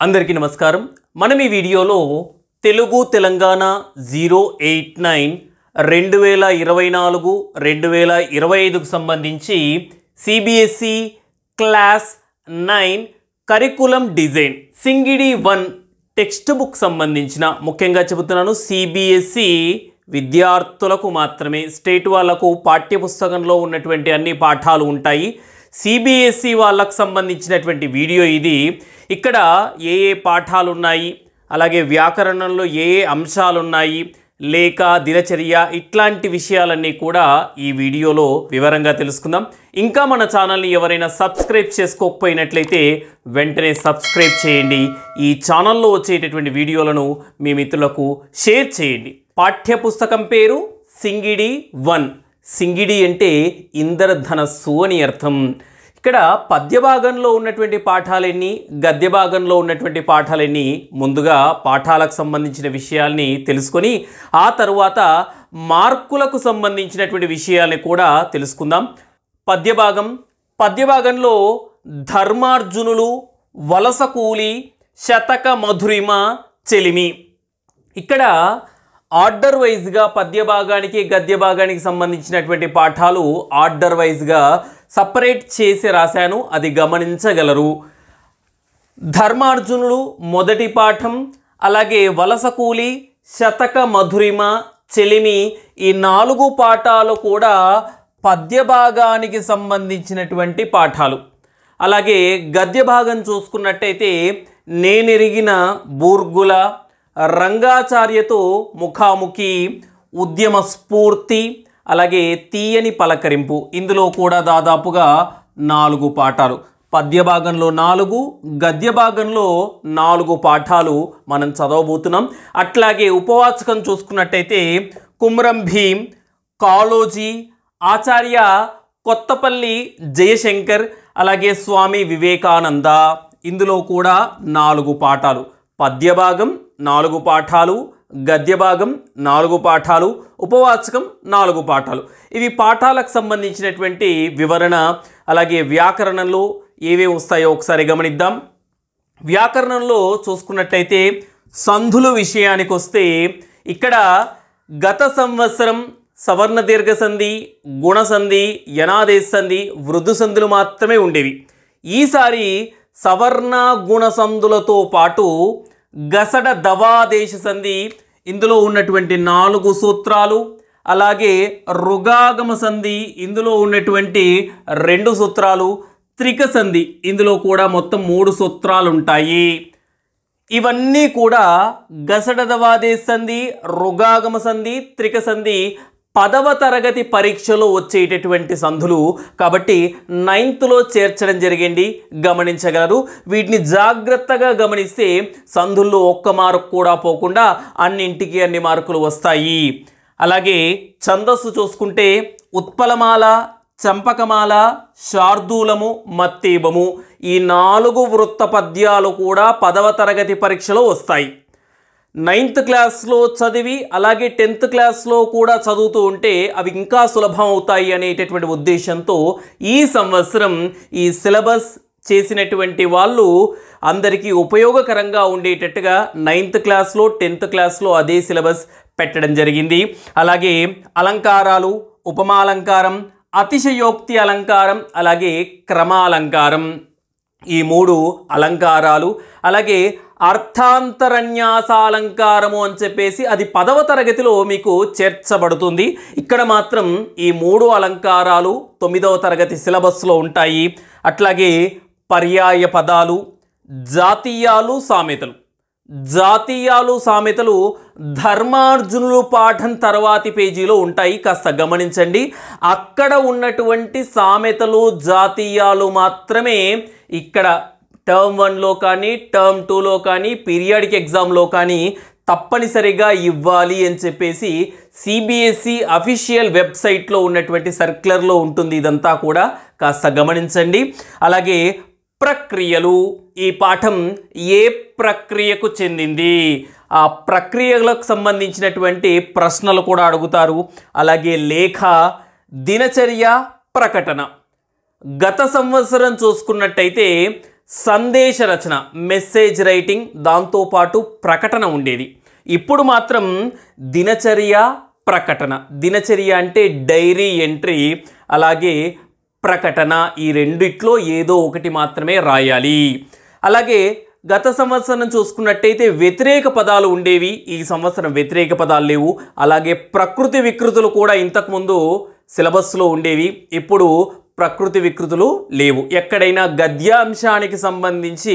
అందరికీ నమస్కారం। మనం ఈ వీడియోలో తెలుగు తెలంగాణ 089 2024 2025 కు సంబంధించి సిబిఎస్ఈ క్లాస్ 9 కరికులం డిజైన్ సింగిడి 1 టెక్స్ట్ బుక్ సంబంధించిన ముఖ్యంగా చెబుతున్నాను సిబిఎస్ఈ విద్యార్థులకు మాత్రమే, స్టేట్ వాళ్ళకు పాఠ్యపుస్తకంలో ఉన్నటువంటి అన్ని పాఠాలు ఉంటాయి। సిబిఎస్ఈ వాళ్ళకు సంబంధించినటువంటి వీడియో ఇది। ఇక్కడ ఏ పాఠాలు ఉన్నాయి, అలాగే వ్యాకరణంలో ఏ అంశాలు ఉన్నాయి, లేక దినచర్య ఇట్లాంటి విషయాలన్నీ కూడా ఈ వీడియోలో వివరంగా తెలుసుకుందాం। ఇంకా మన ఛానల్ని ఎవరైనా సబ్స్క్రైబ్ చేసుకోకపోయినట్లయితే వెంటనే సబ్స్క్రైబ్ చేయండి। ఈ ఛానల్లో వచ్చేటటువంటి వీడియోలను మీ మిత్రులకు షేర్ చేయండి। పాఠ్యపుస్తకం పేరు సింగిడి 1। సింగిడి అంటే ఇంద్రధనస్సు అని అర్థం। ఇక్కడ పద్య భాగంలో ఉన్నటువంటి పాఠాలన్నీ, గద్య భాగంలో ఉన్నటువంటి పాఠాలన్నీ ముందుగా పాఠాలకు సంబంధించిన విషయాల్ని తెలుసుకొని ఆ తరువాత మార్కులకు సంబంధించినటువంటి విషయాల్ని కూడా తెలుసుకుందాం। పద్య భాగంలో ధర్మార్జునులు, వలస కూలి, శతక మధురిమ, చెలిమి, ఇక్కడ ఆర్డర్ వైజ్గా పద్య భాగానికి గద్య భాగానికి సంబంధించినటువంటి పాఠాలు ఆర్డర్ వైజ్గా సపరేట్ చేసి రాశాను, అది గమనించగలరు। ధర్మార్జునులు మొదటి పాఠం, అలాగే వలస కూలి, శతక మధురిమ, చెలిమి ఈ 4 పాఠాలు కూడా పద్య భాగానికి సంబంధించినటువంటి పాఠాలు। అలాగే గద్య భాగం చూసుకున్నట్టయితే నేనెరిగిన బూర్గుల, రంగాచార్యతో ముఖాముఖి, ఉద్యమ స్ఫూర్తి, అలాగే తీయని పలకరింపు ఇందులో కూడా దాదాపుగా 4 పాఠాలు। పద్య భాగంలో 4, గద్య భాగంలో 4 పాఠాలు మనం చదవబోతున్నాం। అట్లాగే ఉపవాచకం చూసుకున్నట్టయితే కుమ్రం భీం, కాళోజీ, ఆచార్య కొత్తపల్లి జయశంకర్, అలాగే స్వామి వివేకానంద ఇందులో కూడా 4 పాఠాలు। పద్య భాగం 4 పాఠాలు, గద్య భాగం 4 పాఠాలు, ఉపవాచకం 4 పాఠాలు। ఇవి పాఠాలకు సంబంధించినటువంటి వివరణ। అలాగే వ్యాకరణంలో ఏవేవి వస్తాయో ఒకసారి గమనిద్దాం। వ్యాకరణంలో చూసుకున్నట్టయితే సంధుల విషయానికి వస్తే ఇక్కడ గత సంవత్సరం సవర్ణ దీర్ఘ సంధి, గుణ సంధి, యనాదేశ సంధి, వృద్ధు సంధులు మాత్రమే ఉండేవి। ఈసారి సవర్ణ గుణ సంధులతో పాటు గసడ దవాదేశ సంధి ఇందులో ఉన్నటువంటి 4 సూత్రాలు, అలాగే రుగాగమ సంధి ఇందులో ఉన్నటువంటి 2 సూత్రాలు, త్రిక సంధి ఇందులో కూడా మొత్తం 3 సూత్రాలు ఉంటాయి। ఇవన్నీ కూడా గసడ దవాదేశ సంధి, రుగాగమ సంధి, త్రిక సంధి 10వ తరగతి పరీక్షలో వచ్చేటటువంటి సంధులు కాబట్టి 9th చేర్చడం జరిగింది, గమనించగలరు। వీటిని జాగ్రత్తగా గమనిస్తే సంధుల్లో ఒక్క మార్కు కూడా పోకుండా అన్నింటికి అన్ని మార్కులు వస్తాయి। అలాగే ఛందస్సు చూసుకుంటే ఉత్పలమాల, చంపకమాల, శార్దూలము, మత్తేబము ఈ 4 వృత్త పద్యాలు కూడా 10వ తరగతి పరీక్షలో వస్తాయి। 9th క్లాస్లో చదివి అలాగే 10th క్లాస్లో కూడా చదువుతూ ఉంటే అవి ఇంకా సులభం అవుతాయి అనేటటువంటి ఉద్దేశంతో ఈ సంవత్సరం ఈ సిలబస్ చేసినటువంటి వాళ్ళు అందరికీ ఉపయోగకరంగా ఉండేటట్టుగా 9th క్లాస్లో 10th క్లాస్లో అదే సిలబస్ పెట్టడం జరిగింది। అలాగే అలంకారాలు, ఉపమాలంకారం, అతిశయోక్తి అలంకారం, అలాగే క్రమాలంకారం ఈ 3 అలంకారాలు, అలాగే అర్థాంతరన్యాసాలంకారము అని చెప్పేసి అది 10వ తరగతిలో మీకు చేర్చబడుతుంది। ఇక్కడ మాత్రం ఈ 3 అలంకారాలు 9వ తరగతి సిలబస్లో ఉంటాయి। అట్లాగే పర్యాయ పదాలు, జాతీయాలు, సామెతలు ధర్మార్జునులు పాఠం తర్వాతి పేజీలో ఉంటాయి, కాస్త గమనించండి। అక్కడ ఉన్నటువంటి సామెతలు, జాతీయాలు మాత్రమే ఇక్కడ టర్మ్ 1లో కానీ టర్మ్ 2లో కానీ పీరియాడిక్ ఎగ్జామ్లో కానీ తప్పనిసరిగా ఇవ్వాలి అని చెప్పేసి సిబిఎస్ఈ అఫీషియల్ వెబ్సైట్లో ఉన్నటువంటి సర్క్యులర్లో ఉంటుంది। ఇదంతా కూడా కాస్త గమనించండి। అలాగే ప్రక్రియలు, ఈ పాఠం ఏ ప్రక్రియకు చెందింది, ఆ ప్రక్రియలకు సంబంధించినటువంటి ప్రశ్నలు కూడా అడుగుతారు। అలాగే లేఖ, దినచర్య, ప్రకటన గత సంవత్సరం చూసుకున్నట్టయితే సందేశ రచన, మెసేజ్ రైటింగ్, దాంతోపాటు ప్రకటన ఉండేది. ఇప్పుడు మాత్రం దినచర్య, ప్రకటన. దినచర్య అంటే డైరీ ఎంట్రీ, అలాగే ప్రకటన, ఈ రెండిట్లో ఏదో ఒకటి మాత్రమే రాయాలి. అలాగే గత సంవత్సరం చూసుకున్నట్టయితే వ్యతిరేక పదాలు ఉండేవి, ఈ సంవత్సరం వ్యతిరేక పదాలు లేవు. అలాగే ప్రకృతి వికృతులు కూడా ఇంతకుముందు సిలబస్లో ఉండేవి, ఇప్పుడు ప్రకృతి వికృతులు లేవు. ఎక్కడైనా గద్యాంశానికి సంబంధించి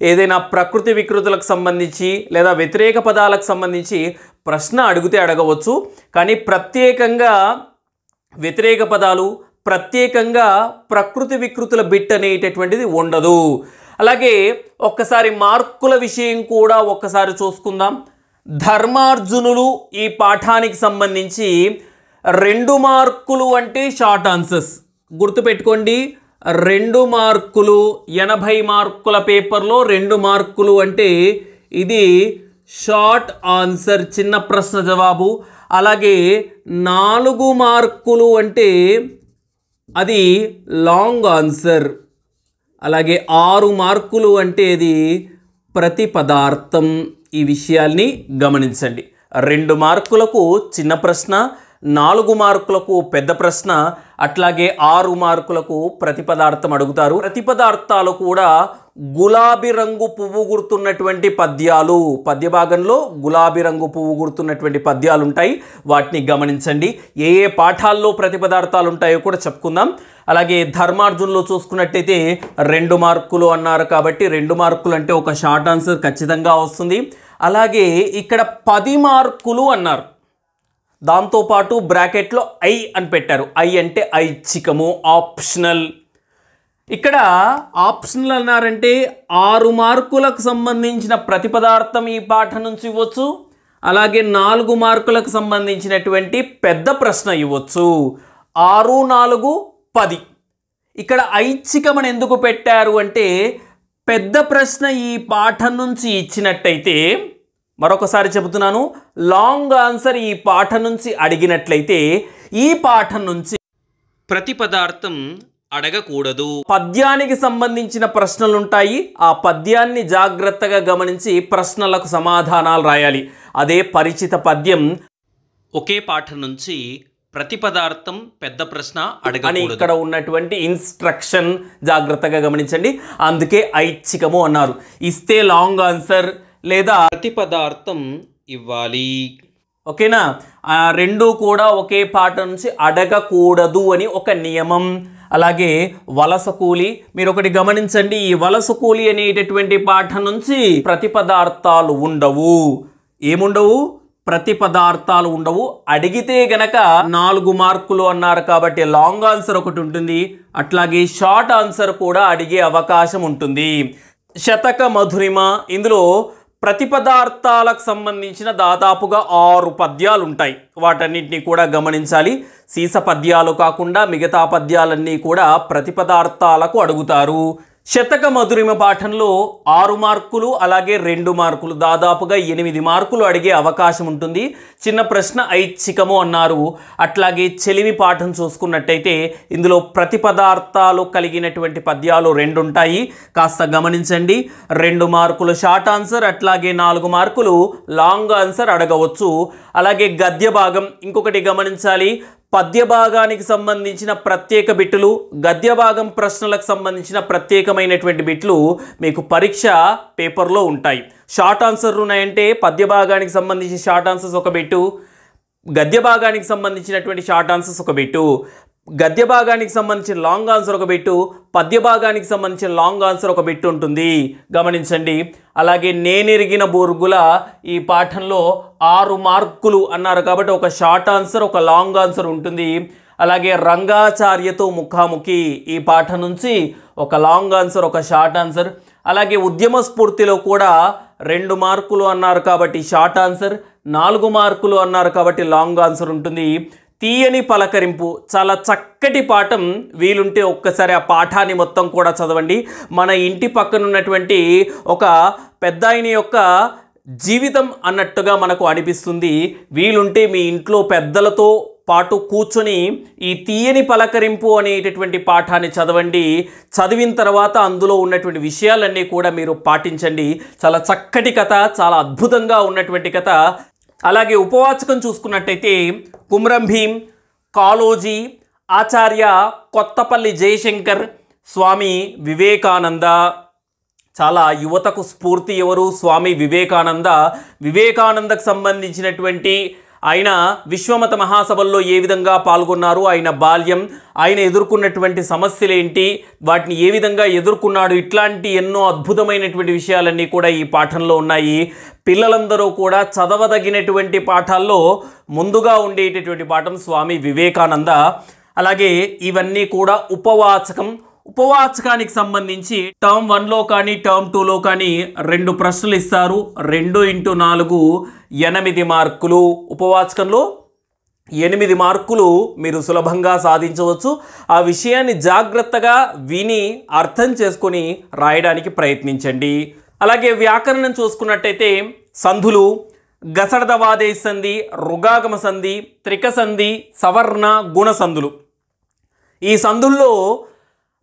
ఏదైనా ప్రకృతి వికృతులకు సంబంధించి లేదా వ్యతిరేక పదాలకు సంబంధించి ప్రశ్న అడిగితే అడగవచ్చు, కానీ ప్రత్యేకంగా వ్యతిరేక పదాలు, ప్రత్యేకంగా ప్రకృతి వికృతుల బిట్ అనేటటువంటిది ఉండదు. అలాగే ఒక్కసారి మార్కుల విషయం కూడా ఒక్కసారి చూసుకుందాం. ధర్మార్జునులు ఈ పాఠానికి సంబంధించి 2 మార్కులు అంటే షార్ట్ ఆన్సర్స్ గుర్తుపెట్టుకోండి. 2 మార్కులు 80 మార్కుల పేపర్లో 2 మార్కులు అంటే ఇది షార్ట్ ఆన్సర్, చిన్న ప్రశ్న జవాబు. అలాగే 4 మార్కులు అంటే అది లాంగ్ ఆన్సర్. అలాగే 6 మార్కులు అంటే అది ప్రతిపదార్థం. ఈ విషయాల్ని గమనించండి. 2 మార్కులకు చిన్న ప్రశ్న, 4 మార్కులకు పెద్ద ప్రశ్న, అట్లాగే 6 మార్కులకు ప్రతిపదార్థం అడుగుతారు. ప్రతిపదార్థాలు కూడా గులాబీ రంగు పువ్వు గుర్తున్నటువంటి పద్యాలు, పద్య భాగంలో గులాబీ రంగు పువ్వు గుర్తున్నటువంటి పద్యాలు ఉంటాయి, వాటిని గమనించండి. ఏ ఏ పాఠాల్లో ప్రతిపదార్థాలు ఉంటాయో కూడా చెప్పుకుందాం. అలాగే ధర్మార్జునులో చూసుకున్నట్టయితే 2 మార్కులు అన్నారు కాబట్టి 2 మార్కులు అంటే ఒక షార్ట్ ఆన్సర్ ఖచ్చితంగా వస్తుంది. అలాగే ఇక్కడ 10 మార్కులు అన్నారు, దాంతోపాటు బ్రాకెట్లో ఐ అని పెట్టారు. ఐ అంటే ఐచ్ఛికము, ఆప్షనల్. ఇక్కడ ఆప్షనల్ అన్నారంటే 6 మార్కులకు సంబంధించిన ప్రతిపదార్థం ఈ పాఠం నుంచి ఇవ్వచ్చు, అలాగే 4 మార్కులకు సంబంధించినటువంటి పెద్ద ప్రశ్న ఇవ్వచ్చు. 6, 4, 10. ఇక్కడ ఐచ్ఛికమని ఎందుకు పెట్టారు అంటే పెద్ద ప్రశ్న ఈ పాఠం నుంచి ఇచ్చినట్టయితే, మరొకసారి చెబుతున్నాను, లాంగ్ ఆన్సర్ ఈ పాఠం నుంచి అడిగినట్లయితే ఈ పాఠం నుంచి ప్రతిపదార్థం అడగకూడదు. పద్యానికి సంబంధించిన ప్రశ్నలు ఉంటాయి, ఆ పద్యాన్ని జాగ్రత్తగా గమనించి ప్రశ్నలకు సమాధానాలు రాయాలి. అదే పరిచిత పద్యం. ఒకే పాఠం నుంచి ప్రతిపదార్థం పెద్ద ప్రశ్న అడగని ఇక్కడ ఉన్నటువంటి ఇన్స్ట్రక్షన్ జాగ్రత్తగా గమనించండి. అందుకే ఐచ్ఛికము అన్నారు. ఇస్తే లాంగ్ ఆన్సర్ లేదా ప్రతిపదార్థం ఇవ్వాలి. ఓకేనా? 2 కూడా ఒకే పాఠం నుంచి అడగకూడదు అని ఒక నియమం. అలాగే వలస కూలి, మీరు ఒకటి గమనించండి, ఈ వలస కూలి అనేటటువంటి పాఠం నుంచి ప్రతిపదార్థాలు ఉండవు. ఏముండవు? ప్రతిపదార్థాలు ఉండవు. అడిగితే గనక 4 మార్కులు అన్నారు కాబట్టి లాంగ్ ఆన్సర్ ఒకటి ఉంటుంది, అట్లాగే షార్ట్ ఆన్సర్ కూడా అడిగే అవకాశం ఉంటుంది. శతక మధురిమ, ఇందులో ప్రతిపదార్థాలకు సంబంధించిన దాదాపుగా 6 పద్యాలు ఉంటాయి, వాటన్నిటిని కూడా గమనించాలి. సీస పద్యాలు కాకుండా మిగతా పద్యాలన్నీ కూడా ప్రతిపదార్థాలకు అడుగుతారు. శతక మధురిమ పాఠంలో 6 మార్కులు అలాగే 2 మార్కులు, దాదాపుగా 8 మార్కులు అడిగే అవకాశం ఉంటుంది. చిన్న ప్రశ్న ఐచ్ఛికము అన్నారు. అట్లాగే చెలిమి పాఠం చూసుకున్నట్టయితే ఇందులో ప్రతిపదార్థాలు కలిగినటువంటి పద్యాలు 2 ఉంటాయి, కాస్త గమనించండి. 2 మార్కులు షార్ట్ ఆన్సర్, అట్లాగే 4 మార్కులు లాంగ్ ఆన్సర్ అడగవచ్చు. అలాగే గద్య భాగం ఇంకొకటి గమనించాలి. పద్య భాగానికి సంబంధించిన ప్రత్యేక బిట్లు, గద్య భాగం ప్రశ్నలకు సంబంధించిన ప్రత్యేకమైనటువంటి బిట్లు మీకు పరీక్ష పేపర్లో ఉంటాయి. షార్ట్ ఆన్సర్ ఉన్నాయంటే పద్య భాగానికి సంబంధించి షార్ట్ ఆన్సర్స్ ఒక బిట్టు, గద్య భాగానికి సంబంధించినటువంటి షార్ట్ ఆన్సర్స్ ఒక బిట్టు, గద్య భాగానికి సంబంధించిన లాంగ్ ఆన్సర్ ఒక బిట్టు, పద్య భాగానికి సంబంధించిన లాంగ్ ఆన్సర్ ఒక బిట్టు ఉంటుంది, గమనించండి. అలాగే నేనెరిగిన బోర్గుల ఈ పాఠంలో 6 మార్కులు అన్నారు కాబట్టి ఒక షార్ట్ ఆన్సర్ ఒక లాంగ్ ఆన్సర్ ఉంటుంది. అలాగే రంగాచార్యతో ముఖాముఖి ఈ పాఠం నుంచి ఒక లాంగ్ ఆన్సర్ ఒక షార్ట్ ఆన్సర్. అలాగే ఉద్యమ స్ఫూర్తిలో కూడా 2 మార్కులు అన్నారు కాబట్టి షార్ట్ ఆన్సర్, 4 మార్కులు అన్నారు కాబట్టి లాంగ్ ఆన్సర్ ఉంటుంది. తీయని పలకరింపు చాలా చక్కటి పాఠం, వీలుంటే ఒక్కసారి ఆ పాఠాన్ని మొత్తం కూడా చదవండి. మన ఇంటి పక్కన ఉన్నటువంటి ఒక పెద్ద ఆయన యొక్క జీవితం అన్నట్టుగా మనకు అనిపిస్తుంది. వీలుంటే మీ ఇంట్లో పెద్దలతో పాటు కూర్చొని ఈ తీయని పలకరింపు అనేటటువంటి పాఠాన్ని చదవండి. చదివిన తర్వాత అందులో ఉన్నటువంటి విషయాలన్నీ కూడా మీరు పాటించండి. చాలా చక్కటి కథ, చాలా అద్భుతంగా ఉన్నటువంటి కథ. అలాగే ఉపవాచకం చూసుకున్నట్టయితే కుమ్రం భీం, కాళోజీ, ఆచార్య కొత్తపల్లి జయశంకర్, స్వామి వివేకానంద. చాలా యువతకు స్ఫూర్తి ఎవరు? స్వామి వివేకానంద. వివేకానందకు సంబంధించినటువంటి ఆయన విశ్వమత మహాసభల్లో ఏ విధంగా పాల్గొన్నారు, ఆయన బాల్యం, ఆయన ఎదుర్కొన్నటువంటి సమస్యలు ఏంటి, వాటిని ఏ విధంగా ఎదుర్కొన్నాడు, ఇట్లాంటి ఎన్నో అద్భుతమైనటువంటి విషయాలన్నీ కూడా ఈ పాఠంలో ఉన్నాయి. పిల్లలందరూ కూడా చదవదగినటువంటి పాఠాల్లో ముందుగా ఉండేటటువంటి పాఠం స్వామి వివేకానంద. అలాగే ఇవన్నీ కూడా ఉపవాచకం. ఉపవాచకానికి సంబంధించి టర్మ్ 1లో కానీ టర్మ్ 2లో కానీ 2 ప్రశ్నలు ఇస్తారు. 2x4 8 మార్కులు. ఉపవాచకంలో 8 మార్కులు మీరు సులభంగా సాధించవచ్చు. ఆ విషయాన్ని జాగ్రత్తగా విని అర్థం చేసుకొని రాయడానికి ప్రయత్నించండి. అలాగే వ్యాకరణం చూసుకున్నట్టయితే సంధులు, గసడదవాదేశ సంధి, రుగాగమ సంధి, త్రిక సంధి, సవర్ణ గుణ సంధులు. ఈ సంధుల్లో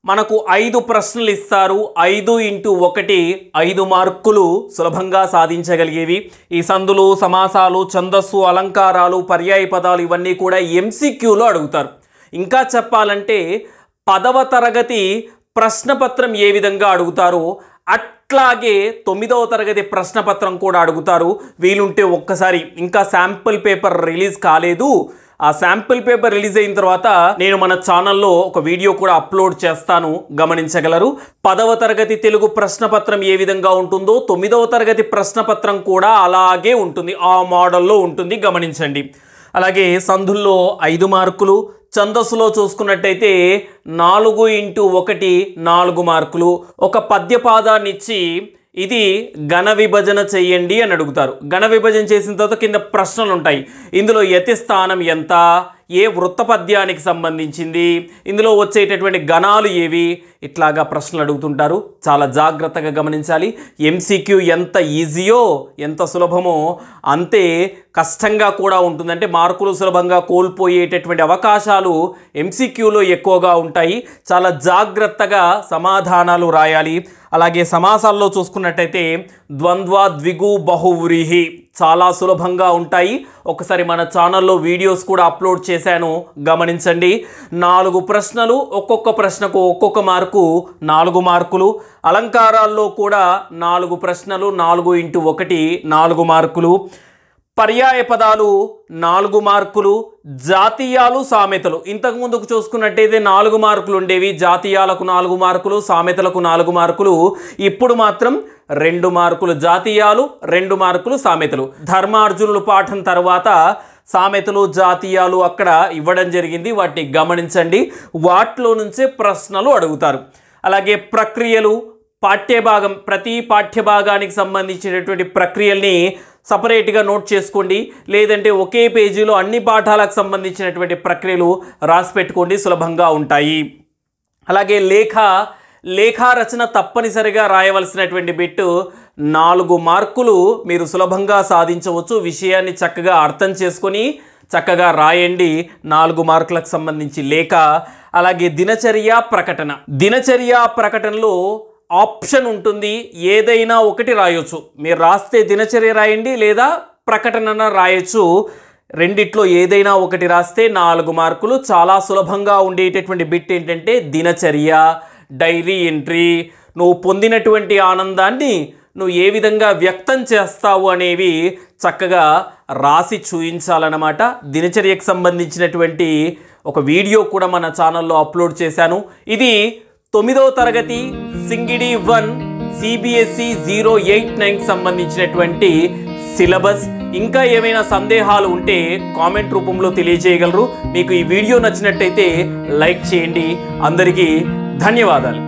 మనకు 5 ప్రశ్నలు ఇస్తారు. 5x1 5 మార్కులు సులభంగా సాధించగలిగేవి. ఈ సంధులు, సమాసాలు, ఛందస్సు, అలంకారాలు, పర్యాయ పదాలు ఇవన్నీ కూడా MCQలో అడుగుతారు. ఇంకా చెప్పాలంటే 10వ తరగతి ప్రశ్నపత్రం ఏ విధంగా అడుగుతారో అట్లాగే 9వ తరగతి ప్రశ్నపత్రం కూడా అడుగుతారు. వీలుంటే ఒక్కసారి, ఇంకా శాంపుల్ పేపర్ రిలీజ్ కాలేదు, ఆ శాంపుల్ పేపర్ రిలీజ్ అయిన తర్వాత నేను మన ఛానల్లో ఒక వీడియో కూడా అప్లోడ్ చేస్తాను, గమనించగలరు. 10వ తరగతి తెలుగు ప్రశ్నపత్రం ఏ విధంగా ఉంటుందో 9వ తరగతి ప్రశ్నపత్రం కూడా అలాగే ఉంటుంది, ఆ మోడల్లో ఉంటుంది, గమనించండి. అలాగే సంధుల్లో 5 మార్కులు. ఛందస్సులో చూసుకున్నట్టయితే 4x1 4 మార్కులు. ఒక పద్యపాదాన్ని ఇచ్చి ఇది ఘన విభజన చెయ్యండి అని అడుగుతారు. ఘన విభజన చేసిన తర్వాత కింద ప్రశ్నలు ఉంటాయి. ఇందులో యతి స్థానం ఎంత, ఏ వృత్తపద్యానికి సంబంధించింది, ఇందులో వచ్చేటటువంటి గణాలు ఏవి, ఇట్లాగా ప్రశ్నలు అడుగుతుంటారు. చాలా జాగ్రత్తగా గమనించాలి. MCQ ఎంత ఈజీయో, ఎంత సులభమో అంతే కష్టంగా కూడా ఉంటుంది. అంటే మార్కులు సులభంగా కోల్పోయేటటువంటి అవకాశాలు MCQలో ఎక్కువగా ఉంటాయి. చాలా జాగ్రత్తగా సమాధానాలు రాయాలి. అలాగే సమాసాల్లో చూసుకున్నట్టయితే ద్వంద్వ, ద్విగు, బహువ్రీహి చాలా సులభంగా ఉంటాయి. ఒకసారి మన ఛానల్లో వీడియోస్ కూడా అప్లోడ్ చేశాను, గమనించండి. 4 ప్రశ్నలు, ఒక్కొక్క ప్రశ్నకు ఒక్కొక్క మార్కు 4 మార్కులు. అలంకారాల్లో కూడా 4 ప్రశ్నలు, 4x1 4 మార్కులు. పర్యాయ పదాలు 4 మార్కులు. జాతీయాలు, సామెతలు ఇంతకు ముందుకు చూసుకున్నట్టయితే 4 మార్కులు ఉండేవి. జాతీయాలకు 4 మార్కులు, సామెతలకు 4 మార్కులు. ఇప్పుడు మాత్రం 2 మార్కులు జాతీయాలు, 2 మార్కులు సామెతలు. ధర్మార్జునులు పాఠం తర్వాత సామెతలు, జాతీయాలు అక్కడ ఇవ్వడం జరిగింది, వాటిని గమనించండి. వాటిలో నుంచే ప్రశ్నలు అడుగుతారు. అలాగే ప్రక్రియలు, పాఠ్యభాగం, ప్రతి పాఠ్యభాగానికి సంబంధించినటువంటి ప్రక్రియల్ని సపరేట్గా నోట్ చేసుకోండి. లేదంటే ఒకే పేజీలో అన్ని పాఠాలకు సంబంధించినటువంటి ప్రక్రియలు రాసి పెట్టుకోండి, సులభంగా ఉంటాయి. అలాగే లేఖారచన తప్పనిసరిగా రాయవలసినటువంటి బిట్టు 4 మార్కులు మీరు సులభంగా సాధించవచ్చు. విషయాన్ని చక్కగా అర్థం చేసుకొని చక్కగా రాయండి. 4 మార్కులకు సంబంధించి లేఖ. అలాగే దినచర్య ప్రకటన. దినచర్య ప్రకటనలో ఆప్షన్ ఉంటుంది, ఏదైనా ఒకటి రాయొచ్చు. మీరు రాస్తే దినచర్య రాయండి, లేదా ప్రకటన రాయొచ్చు. రెండిట్లో ఏదైనా ఒకటి రాస్తే 4 మార్కులు. చాలా సులభంగా ఉండేటటువంటి బిట్ ఏంటంటే దినచర్య, డైరీ ఎంట్రీ. నువ్వు పొందినటువంటి ఆనందాన్ని నువ్వు ఏ విధంగా వ్యక్తం చేస్తావు అనేవి చక్కగా రాసి చూయించాలన్నమాట. దినచర్యకు సంబంధించినటువంటి ఒక వీడియో కూడా మన ఛానల్లో అప్లోడ్ చేశాను. ఇది 9వ తరగతి సింగిడి 1 CBSE 089 సంబంధించినటువంటి సిలబస్. ఇంకా ఏమైనా సందేహాలు ఉంటే కామెంట్ రూపంలో తెలియజేయగలరు. మీకు ఈ వీడియో నచ్చినట్టయితే లైక్ చేయండి. అందరికీ ధన్యవాదాలు.